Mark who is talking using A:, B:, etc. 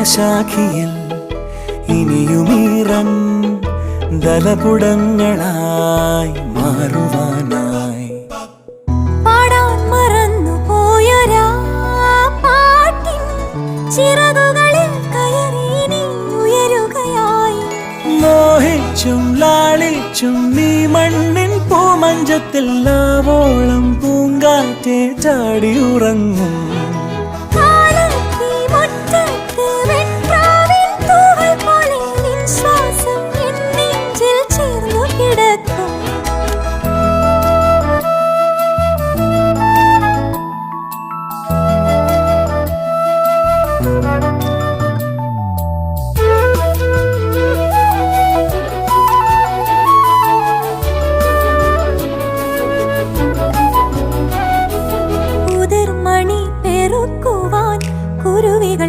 A: ഹൃദയശാഖിയിൽ ഇനിയുമീറൻ ദലപുടങ്ങളായി മാറുവാനായി
B: പാടാൻ മറന്നു പോയൊരാ പാട്ടിൻ ചിറകുകളിൽ കയറി നീ ഉയരുകയായി.
A: മോഹിച്ചും ലാളിച്ചും നീ മണ്ണിൻ പൂമഞ്ചത്തിൽ ആവോളം പൂങ്കാറ്റെ ചാടിയുറങ്ങും.
B: കുരുവികൾ